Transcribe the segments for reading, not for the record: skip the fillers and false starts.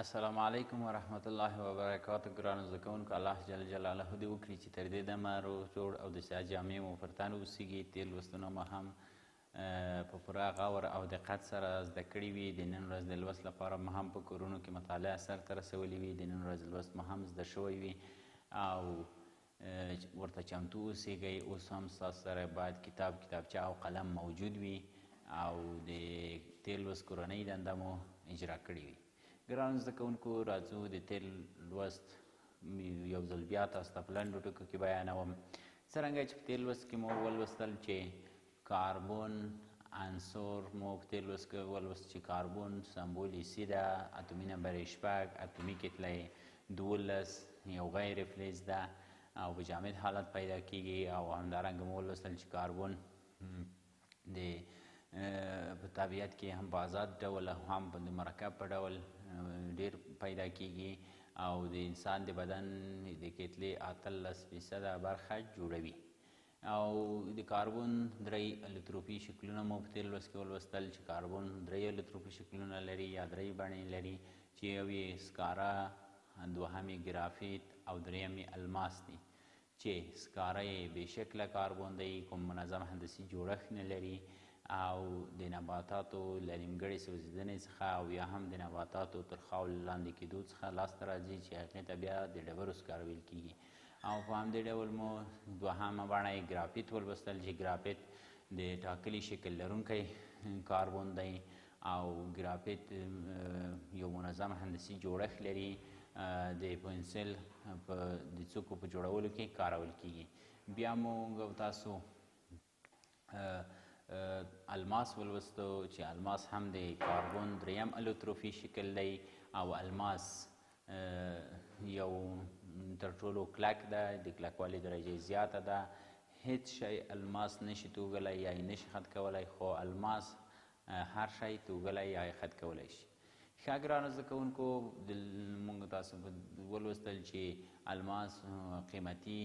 السلام علیکم ورحمت الله وبرکاتو. ګرانو زده کوونکو، الله جل جلاله دې وکړي چې تر دې دمه روغ جوړ او د صحت جامې مو پر تن اوسیږي. تېر لوستونه مو هم په پوره غور او دقت سره زده کړي وي. د نن ورځ د لوست لپاره مو هم په کورونو کې مطالعه سرته رسولې وي. د نن ورځ لوست مو هم زده شوی وي او ورته چمتو اوسیږئ. اوس هم ستاسو سره باید کتابچه او قلم موجود وي او د تېر لوست کورنۍ دنده مو اجرا کړې وي. ګرانو زده کوونکو، راځو د تېر لوست یو ځل بیا تاسو ته په لنډو ټکو کې بیانوم. څرنګه چې په تېر لوست کې مو ولوستل چې کاربن عنصر مو په تېر لوست کې ولوست چې کاربن سمبول یې سی ده، اتومي نمبر یې 6، اتومي کتله یې 12، یو غیر فلز ده او په جامد حالت پیدا کیږي. او همدارنګه مو ولوستل چې کاربن د په طبیعت کې هم په آزاد ډول او هم په مرکب په ډول ډیر پیدا کیږي او د انسان د بدن د کتلې 18% برخه جوړوي. او د کاربن 3 الکتروپي شکلونه مو په تېر لوست کې ولوستل چې کاربن 3 الکتروپي شکلونه لري یا 3 بڼې لري چې یو یې سکاره، دوهم یې ګرافیت او دریم یې الماس دی. چې سکاره یې بې شکله کاربن دی، کوم منظم هندسي جوړښت نه لري او د نباتاتو له نیمګړې سوځېدنې څخه او یا هم د نباتاتو تر خاورو لاندې کېدو څخه لاسته راځي چې هغې ته بیا د ډبرو سکاره ویل کېږي. او په همدې ډول مو دوهمه بڼه یې ګرافیت ولوستل چې ګرافیت د ټاکلي شکل لرونکی کاربن دی او ګرافیت یو منظم هندسي جوړښت لري. د پنسل د څوکو په جوړولو کې کارول کېږي. بیا مو تاسو الماس ولوستو چې الماس هم د کاربن 3 الکتروپي شکل دی او الماس یو تر ټولو کلک ده، د کلکوالي درجه زیاته ده. هیڅ شی الماس نشي توږلی یا یې نشي خط کولی، خو الماس هر شی توږلی یا یې خط کولی شي. ښه ګرانو زده کوونکو، موږ تاسو ولوستل چې الماس قیمتي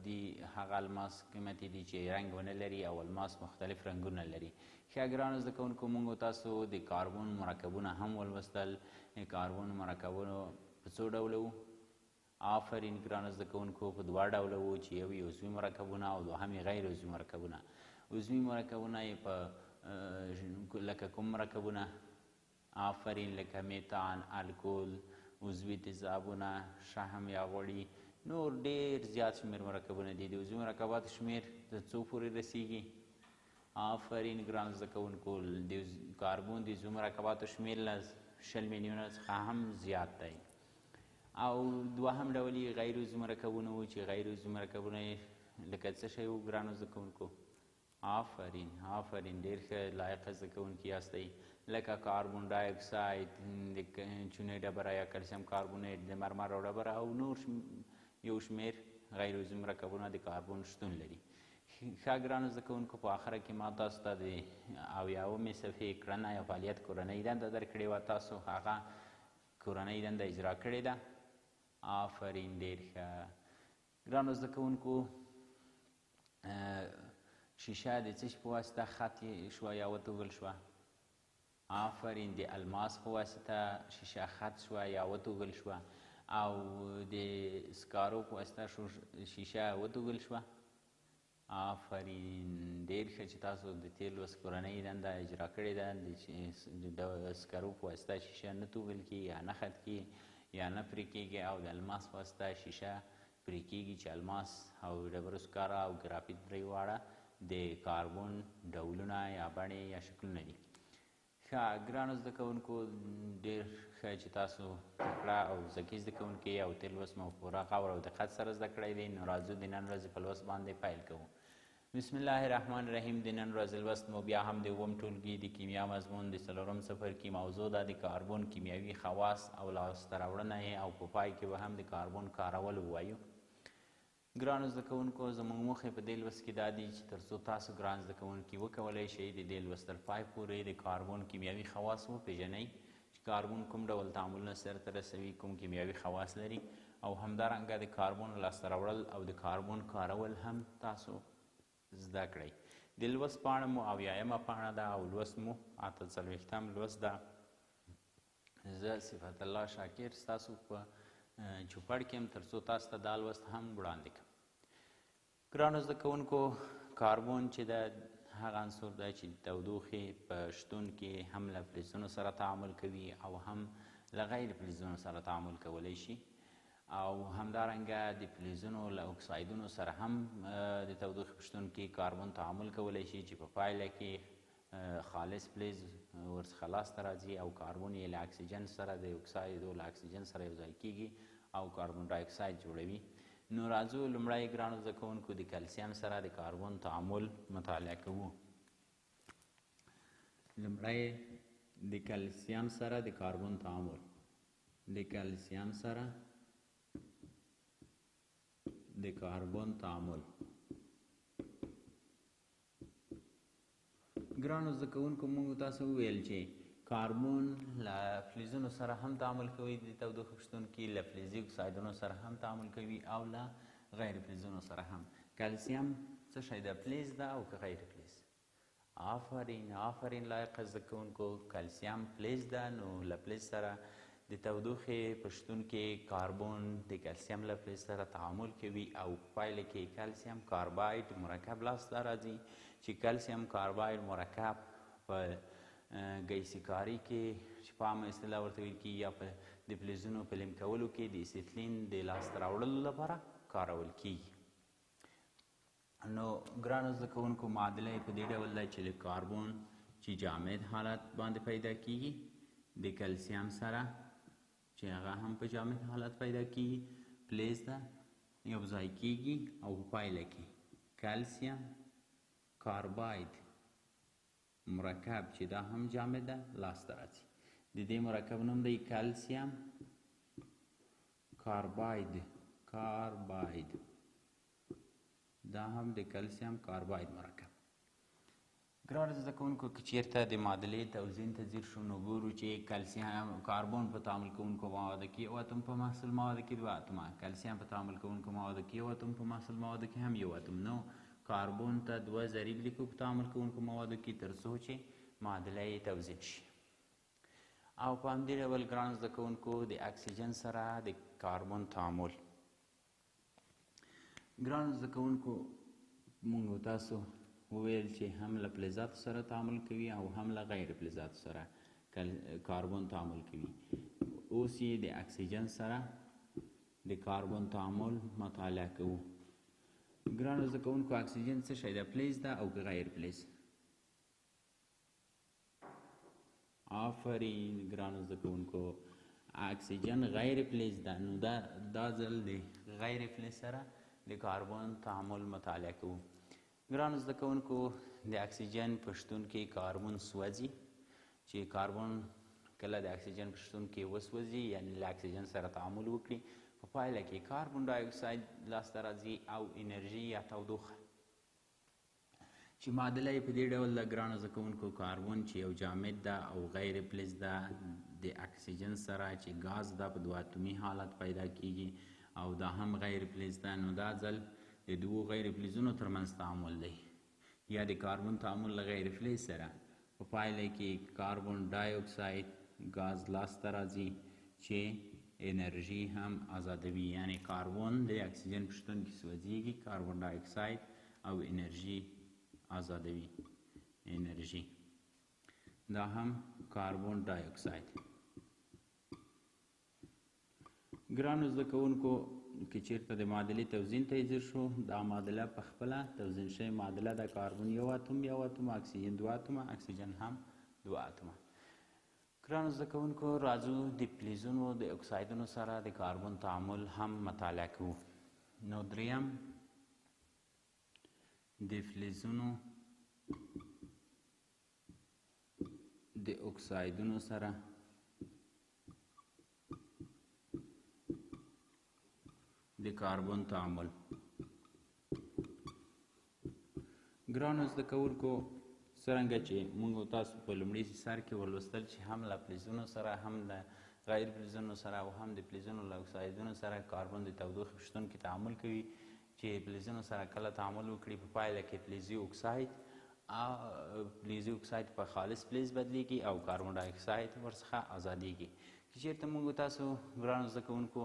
دی، هغه الماس قیمتي دی چې رنګ ونه لري او الماس مختلف رنګونه لري. ښه ګرانو زده کوونکو، موږ تاسو د کاربن مرکبونه هم ولوستل. کاربن مرکبونه په څو ډوله وو؟ آفرین ګرانو زده کوونکو، په 2 ډوله وو چې یو یې عضوي مرکبونه او دوهم یې غیر عضوي مرکبونه. عضوي مرکبونه یې په لکه کوم مرکبونه؟ آفرین لکه میتان، الکول، عضوي تیزابونه، شحم یا غوړي، نور ډیر زیات شمیر مرکبونه دي. د عضوي مرکباتو شمیر تر څو پورې رسیږي؟ آفرین ګران زده کوونکو، د کاربن د عضوي مرکباتو شمیر له 20 میلیونه څخه هم زیات دی. او دوهم ډول یې غیر عضوي مرکبونه وو چې غیر عضوي مرکبونه یې لکه څه شی وو ګرانو زده کوونکو؟ آفرین ډیر ښه لایقه زده کوونکي یاستئ. لکه کاربن ډای اکساید، د چونې ډبره یا کلسیم کاربونیټ، د مرمرو ډبره او نور یو شمیر غیر عضوي مرکبونه د کاربن شتون لري. ښه ګرانو زده کوونکو، په آخره کې ما تاسو ته د 80مې صفحې کړنه یا فعالیت کورنۍ دنده درکړې وه. تاسو هغه کورنۍ دنده اجرا کړې ده. آفرین ډیر ښه. ګرانو زده کوونکو، شیشه د څه شي په واسطه خط شوه یا وتوږل شوه؟ آفرین د الماس په واسطه شیشه خط شوه یا وتوږل شوه. او د سکارو په واسطه شیشه وتوږل شوه. آفرین ډیر ښه چې تاسو د تېر لوست کورنۍ دنده اجرا کړې ده. د سکارو په واسطه شیشه نه توږل کېږي یا نه خط کېږي یا نه پرې کېږي او د الماس په واسطه شیشه پرې کېږي چې الماس او ډبرو سکاره او ګرافیت درې واړه د کاربن ډولونه یا بڼې یا شکلونه دي. ښه ګرانو زده کوونکو، ډېر ښه چې تاسو تکړه او ذکي زده کوونکي او تېر لوست مو پوره غور او دقت سره زده کړی دی. نو راځو د نن ورځې په لوست باندې پیل کوو. بسم الله الرحمن الرحیم. د نن ورځې لوست مو بیا هم د اووم ټولګي د کیمیا مضمون د 4م څپرکي موضوع ده د کاربن کیمیاوي خواص او لاسته راوړنه یې، او په پای کې به هم د کاربن کارول ووایو. ګرانو زده کوونکو، زموږ موخې په دې لوست کې دا دي چې تر څو تاسو ګران زده کوونکي وکولی شئ د دې لوست تر پای پورې د کاربن کیمیاوي خواص وپېژنئ چې کاربن کوم ډول تعاملونه سرته رسوي، کوم کیمیاوي خواص لري، او همدارنګه د کاربن لاسته راوړل او د کاربن کارول هم تاسو زده کړئ. د لوست پاڼه مو 80مه پاڼه ده او لوست مو 48م لوست ده. زه صفت الله شاکر ستاسو په چوپړ کې یم تر څو تاسو ته دا لوست هم وړاندې کړم. ګرانو زده کوونکو، کاربن چې د هغه عنصر دی چې د تودوخې په شتون کې هم له فلزونو سره تعامل کوي او هم له غیر فلزونو سره تعامل کولی شي، او همدارنګه د فلزونو له اکسایدونو سره هم د تودوخې په شتون کې کاربن تعامل کولی شي چې په پایله کې خالص فلز ورڅخه لاسته راځي او کاربن یې له اکسیجن سره د اکسایدو له اکسیجن سره یو ځای کیږي او کاربن ډای اکساید جوړوي. نو راځو لومړی ګرانو زده کوونکو د کلسیم سره د کاربن تعامل مطالعه کوو. لومړی د کلسیم سره د کاربن تعامل، د کلسیم سره د کاربن تعامل. ګرانو زده کوونکو، موږ تاسو وویل چې کاربن له فلزونو سره هم تعامل کوي د تودوخې په شتون کې، له فلزي اکسایدونو سره هم تعامل کوي او له غیر فلزونو سره هم. کلسیم څه شی ده؟ فلز ده او که غیر فلز؟ آفرین لایق زده کوونکو، کلسیم فلز ده. نو له فلز سره د تودوخې په شتون کې کاربن د کلسیم له فلز سره تعامل کوي او پایله کې کلسیم کارباید مرکب لاسته راځي چې کلسیم کارباید مرکب په ګیسي کاري کې چې په عامه اصطلاح ورته ویل کېږي یا په د فلزونو په لیم کولو کې د اسیتلین د لاسته راوړلو لپاره کارول کېږي. نو ګرانو زده کوونکو، معادله یې په دې ډول ده چې له کاربن چې جامد حالت باندې پیدا کېږي د کلسیم سره چې هغه هم په جامد حالت پیدا کېږي، فلز ده، یو ځای کېږي او په پایله کې کلسیم کارباید مرکب چې دا هم جامد ده لاسته راځي. د دې مرکب نوم دی کلسیم کارباید. دا هم د کلسیم کارباید مرکب. ګرانو زده کوونکو، که چیرته د معادلې توزین ته ځیر شو نو ګورو چې کلسیم کاربن په تعامل کوونکو موادو کې یو اتم په محصول موادو کې 2 اتمه، کلسیم په تعامل کوونکو موادو کې یو اتم په محصول موادو کې هم 1 اتم. نو کاربن ته 2 ضریب لیکو په تعامل کوونکو موادو کې تر څو چې معادله یې توزین شي. او په همدې ډول ګرانو زده کوونکو د اکسیجن سره د کاربن تعامل. ګرانو زده کوونکو، موږ تاسو وویل چې هم له فلزاتو سره تعامل کوي او هم له غیر فلزاتو سره کاربن تعامل کوي. اوس یې د اکسیجن سره د کاربن تعامل مطالعه کوو. ګرانو زده کوونکو، اکسیجن څه شی ده؟ فلز ده او که غیر فلز؟ آفرین ګرانو زده کوونکو، اکسیجن غیر فلز ده. نو دا ځل د غیر فلز سره د کاربن تعامل مطالعه کوو. ګرانو زده کوونکو، د اکسیجن په شتون کې کاربن سوځي چې کاربن کله د اکسیجن په شتون کې وسوځي یعنې له اکسیجن سره تعامل وکړي، په پایله کې کاربن ډای اکساید لاسته راځي او انرژي یا تودوخه چې معادله یې په دې ډول ده. ګرانو زده کوونکو، کاربن چې یو جامد ده او غیر فلز ده د اکسیجن سره چې ګاز ده په 2 اتمي حالت پیدا کیږي او دا هم غیر فلز ده. نو دا ځل د 2 غیر فلزونو ترمنځ تعامل دی یا د کاربن تعامل له غیر فلز سره، په پایله کې کاربن ډای اکساید ګاز لاسته راځي چې انرژي هم آزادوي، یعنی کاربن د اکسیجن په شتون کې سوځیږي، کاربن ډای اکساید او انرژي آزادوي. انرژي دا هم کاربن ډای اکساید. ګرانو زده کوونکو، که چیرته د معادلې توزین ته ځیر شو، دا معادله په خپله توزین شوې معادله ده. کاربن 1 اتم، اکسیجن 2 اتمه، اکسیجن هم 2 اتمه. ګرانو زده کوونکو، راځو د فلزونو د اکسایدونو سره د کاربن تعامل هم مطالعه کوو. نو دریم د فلزونو د اکسایدونو سره د کاربن تعامل. ګرانو زده کوونکو، څرنګه چې موږ تاسو په لومړي سر کې ولوستل چې هم له فلزونو سره هم د غیر فلزونو سره او هم د فلزونو له اکسایدونو سره کاربن د تودوخې په شتون کې تعامل کوي، چې فلزونو سره کله تعامل وکړي په پایله کې فلزي اکساید په خالص فلز بدلیږي او کاربن ډای اکساید ورڅخه ازادیږي. که چېرته موږ تاسو ګرانو زده کوونکو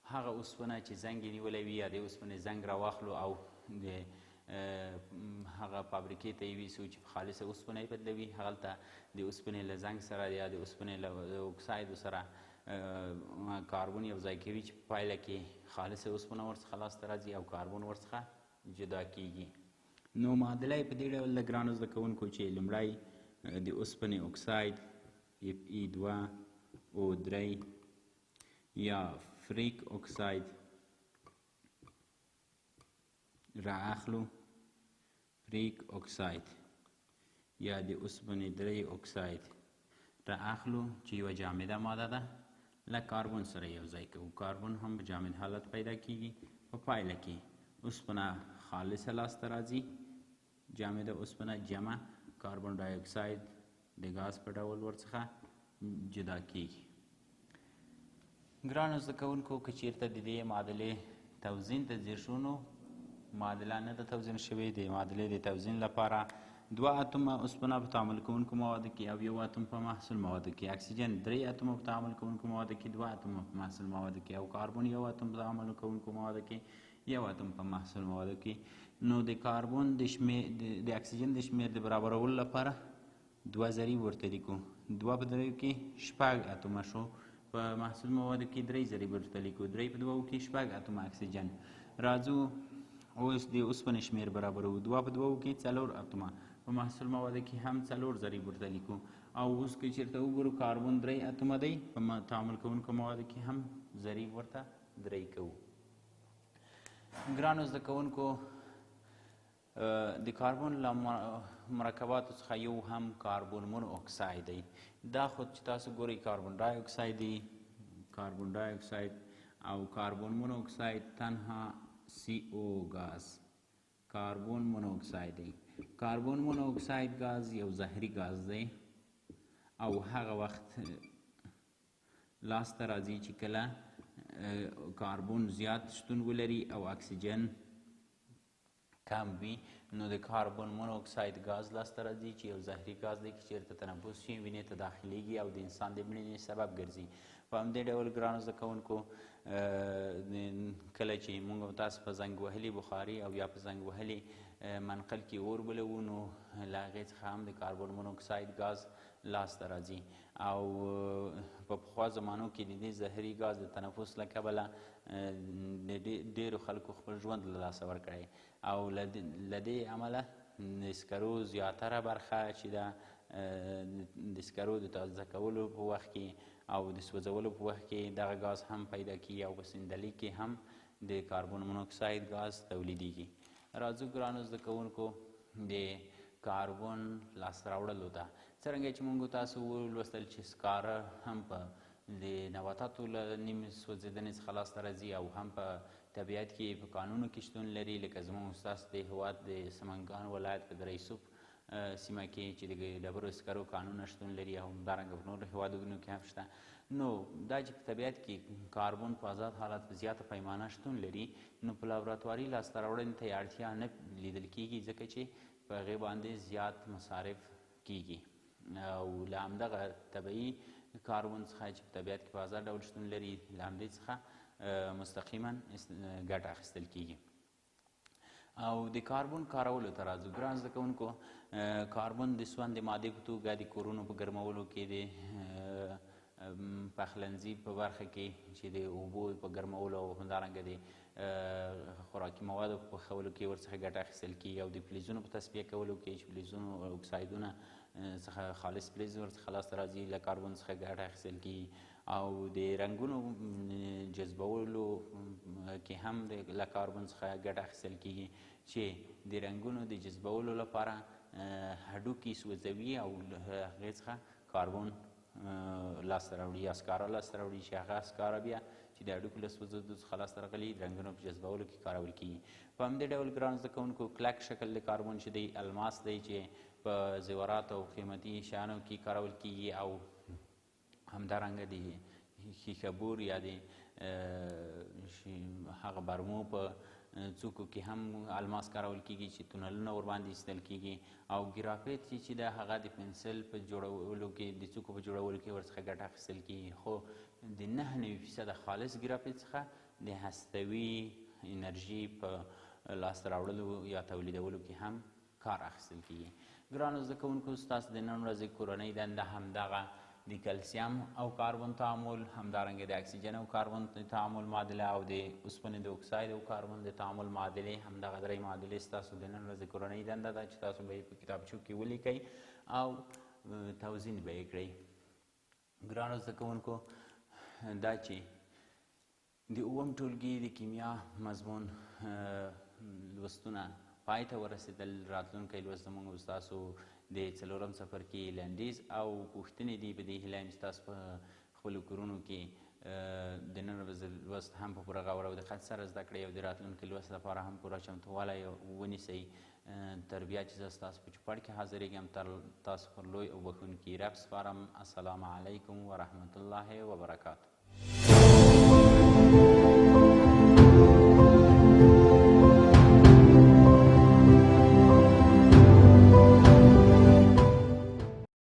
هغه اوسپنه چې زنګ یې نیولی وي یا د اوسپنې زنګ راواخلو او د هغه فابریکې ته یې ویسو چې په خالصه اوسپنه یې بدلوي، هغلته د اوسپنې له زنګ سره یا د اوسپنې له اکسایدو سره کاربن یو ځای کوي چې په پایله کې خالصه اوسپنه ورڅخه لاسته راځي او کاربن ورڅخه جدا کیږي. نو معادله یې په دې ډول ده ګرانو زده کوونکو چې لومړی د اوسپنې اکساید Fe2O3 یا فریک اکساید را اخلو، فریک اکساید یا د اوسپنې 3 اکساید را اخلو چې یوه جامده ماده ده له کاربن سره یو ځای کوو. کاربن هم په جامد حالت پیدا کیږي، په پایله کې اوسپنه خالصه لاسته راځي، جامده اوسپنه جمع کاربن ډای اکساید د ګاز په ډول ورڅخه جدا کیږي. ګرانو زده کوونکو که چیرته د دې معادلې توزین ته ځیر شو نو معادله نه ده توزین شوې. د معادلې د توزین لپاره 2 اتومه اوسپنه په تعامل کوونکو موادو کې او 1 اتوم په محصول موادو کې، اکسیجن 3 اتومه په تعامل کوونکو موادو کې، 2 اتومه په محصول موادو کې او کاربن 1 اتوم په تعامل کوونکو موادو کې، 1 اتوم په محصول موادو کې. نو د کاربن د اکسیجن د شمیر د برابرولو لپاره 2 ضریب ورته لیکو. 2 په 3 کې 6 اتومه شو، په محصول موادو کې 3 ضریب ورته لیکو. 3 په 2 کې 6 اتومه اکسیجن. راځو اوس د اوسپنې شمیر برابرو. 2 په 2 کې 4 اتومه، په محصول موادو کې هم 4 ضریب ورته لیکو. او اوس که چېرته وګورو کاربن 3 اتومه دی، په تعامل کوونکو موادو کې هم ضریب ورته 3 کوو. ګرانو زده کوونکو د کاربن له مرکباتو څخه یو هم کاربن مون اکساید دی. دا خود چې تاسو ګورئ کاربن ډای اکساید دی، کاربن ډای اکساید او کاربن مون اکساید تنها CO ګاز کاربن مون اکساید دی. کاربن مون اکساید ګاز یو زهري ګاز دی او هغه وخت لاسته راځي چې کله کاربن زیات شتون ولري او اکسیجن کم وي، نو د کاربن مونوکساید ګاز لاسته راځي چې یو زهري ګاز دی چې چېرته تنفس شي وینې ته داخلیږي او د انسان د مړینې سبب ګرځي. په همدې ډول ګرانو زده کوونکو کله چې موږ تاسو په زنګ وهلي بخاري او یا په زنګ وهلي منقل کې اور بلوو نو له هغې څخه هم د کاربن مونوکساید ګاز لاسته راځي. او په پخوا زمانو کې د دې زهري ګاز د تنفس له کبله ډېرو خلکو خپل ژوند له لاسه ورکړی او له دې امله د سکرو زیاتره برخه چې ده د سکرو د تازه کولو په وخت کې او د سوځولو په وخت کې دغه ګاز هم پیدا کیږي او په سیندلي کې هم د کاربن مونوکساید ګاز تولیدیږي. راځو ګرانو زده کوونکو د کاربن لاسته راوړلو ته. څرنګه چې موږ تاسو ولوستل چې سکاره هم په د نباتاتو له نیم سوځېدنې څخه لاسته راځي او هم په طبیعت کې په کانونو کې شتون لري، لکه زموږ ستاسو د هېواد د سمنګان ولایت په دریصوب سیمه کې چې د ډبرو سکرو کانونه شتون لري او همدارنګه په نورو هېوادونو کې هم شته. نو دا چې په طبیعت کې کاربن په آزاد حالت په زیاته پیمانه شتون لري، نو په لابراتواري لاسته راوړنې ته یې اړتیا نه لیدل کېږي ځکه چې په هغې باندې زیات مصارف کېږي او له همدغه طبیعي کاربن څخه چې په طبیعت کې په آزاد ډول شتون لري له همدې څخه مستقیما ګټه اخیستل کېږي. او د کاربن کارولو ته راځو. ګران زده کوونکو کاربن د سون د مادې په توګه د کورونو په ګرمولو کې د پخلنځي په برخه کې چې د اوبو په ګرمولو او همدارنګه د خوراکي موادو په پخولو کې ورڅخه ګټه اخیستل کېږي او د فلزونو په تصفیه کولو کې چې فلزونو اکسایدونه څخه خالص فلز ورڅخه لاسته راځي له کاربن څخه ګټه اخیستل کېږي او د رنګونو جذبولو کې هم له کاربن څخه ګټه اخیستل کېږي چې د رنګونو د جذبولو لپاره هډوکي سوځوي او له هغې څخه کاربن لاسته راوړي یا سکاره لاسته راوړي چې هغه سکاره بیا چې د هډوکو له سوځېدو څخه لاسته راغلي د رنګونو په جذبولو کې کارول کېږي. په همدې ډول ګران زده کوونکو کلک شکل د کاربن چې دی الماس دی چې په زیوراتو او قیمتي شیانو کې کارول کېږي او همدارنګه د ښیښه بور یا د هغه برمو په څوکو کې هم الماس کارول کیږي چې تونلونه ورباندې ایستل کیږي او ګرافیت چې ده هغه د پنسل په جوړولو کې د څوکو په جوړولو کې ورڅخه ګټه اخیستل کیږي خو د 99% خالص ګرافیت څخه د هستوي انرژي په لاسته راوړلو یا تولیدولو کې هم کار اخیستل کیږي ګرانو زده کوونکو ستاسو د نن ورځې کورنۍ دنده همدغه د کلسیم او کاربن تعامل همدارنګه د اکسیجن او کاربن تعامل معادله او د اوسپنې د اکساید او کاربن د تعامل معادلې همدغه درې معادلې ستاسو د نن ورځې کورنۍ دنده ده چې تاسو به یې په کتابچو کې ولیکئ او توزین به یې کړئ ګرانو زده کوونکو دا چې د اووم ټولګي د کیمیا مضمون لوستونه پای ته ورسېدل راتلونکی لوست زموږ ستاسو د څلورم څپرکي لنډیز او پوښتنې دي په دې هیله یم چې تاسو په خپلو کورونو کې د نن ورځې لوست هم په پوره غور او دقت سره زده کړئ او د راتلونکي لوست لپاره هم پوره چمتووالی ونیسئ تر بیا چې زه ستاسو په چوپړ کې حاضرېږم تر تاسو پر لوی او بښونکي رب سپارم السلام علیکم ورحمة الله وبرکاته